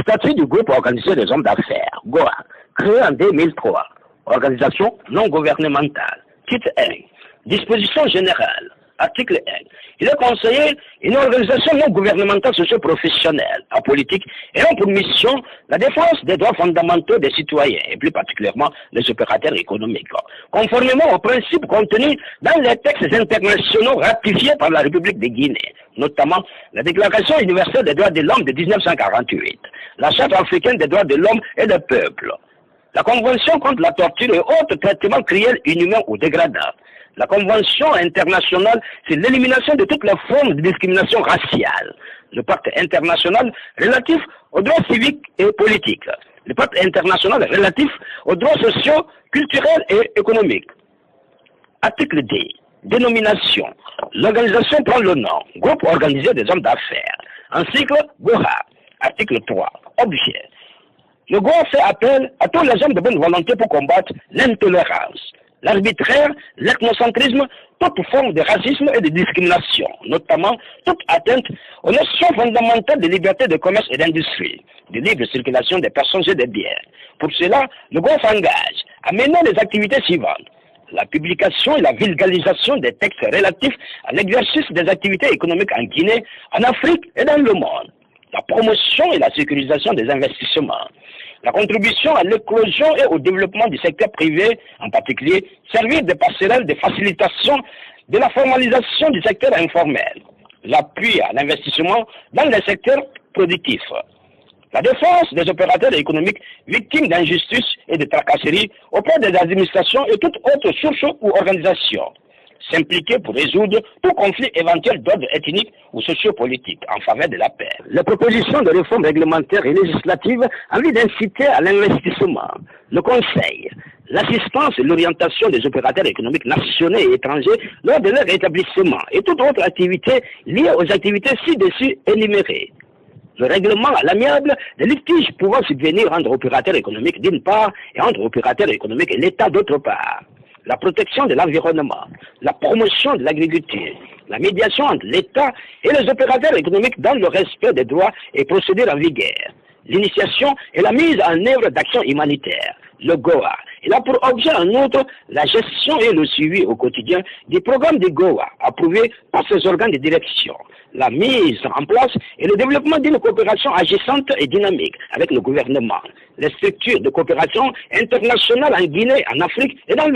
Statut du groupe organisé des hommes d'affaires, GOA, créé en 2003. Organisation non gouvernementale. Titre 1. Disposition générale. Article 1. Il est conseillé une organisation non gouvernementale socio-professionnelle, apolitique, ayant pour mission la défense des droits fondamentaux des citoyens, et plus particulièrement des opérateurs économiques, conformément aux principes contenus dans les textes internationaux ratifiés par la République de Guinée, notamment la Déclaration universelle des droits de l'homme de 1948, la Charte africaine des droits de l'homme et des peuples, la Convention contre la torture et autres traitements cruels, inhumains ou dégradants, la Convention internationale sur l'élimination de toutes les formes de discrimination raciale, le Pacte international relatif aux droits civiques et politiques, le Pacte international relatif aux droits sociaux, culturels et économiques. Article D. Dénomination. L'organisation prend le nom Groupe organisé des hommes d'affaires. En cycle, GOA. Article 3. Objet. Le GOA fait appel à tous les hommes de bonne volonté pour combattre l'intolérance, l'arbitraire, l'ethnocentrisme, toute forme de racisme et de discrimination, notamment toute atteinte aux notions fondamentales de liberté de commerce et d'industrie, de libre circulation des personnes et des biens. Pour cela, le GOA s'engage à mener les activités suivantes. La publication et la vulgarisation des textes relatifs à l'exercice des activités économiques en Guinée, en Afrique et dans le monde. La promotion et la sécurisation des investissements. La contribution à l'éclosion et au développement du secteur privé, en particulier, servir de passerelle de facilitation de la formalisation du secteur informel. L'appui à l'investissement dans les secteurs productifs. La défense des opérateurs économiques victimes d'injustice et de tracasseries auprès des administrations et toute autre source ou organisation. S'impliquer pour résoudre tout conflit éventuel d'ordre ethnique ou sociopolitique en faveur de la paix. Les propositions de réforme réglementaire et législative en vue d'inciter à l'investissement, le conseil, l'assistance et l'orientation des opérateurs économiques nationaux et étrangers lors de leur établissement et toute autre activité liée aux activités ci-dessus énumérées. Le règlement à l'amiable des litiges pouvant subvenir entre opérateurs économiques d'une part et entre opérateurs économiques et l'État d'autre part. La protection de l'environnement, la promotion de l'agriculture, la médiation entre l'État et les opérateurs économiques dans le respect des droits et procédures en vigueur, l'initiation et la mise en œuvre d'actions humanitaires, le GOA. Il a pour objet en outre la gestion et le suivi au quotidien des programmes de GOA approuvés par ses organes de direction, la mise en place et le développement d'une coopération agissante et dynamique avec le gouvernement, les structures de coopération internationale en Guinée, en Afrique et dans le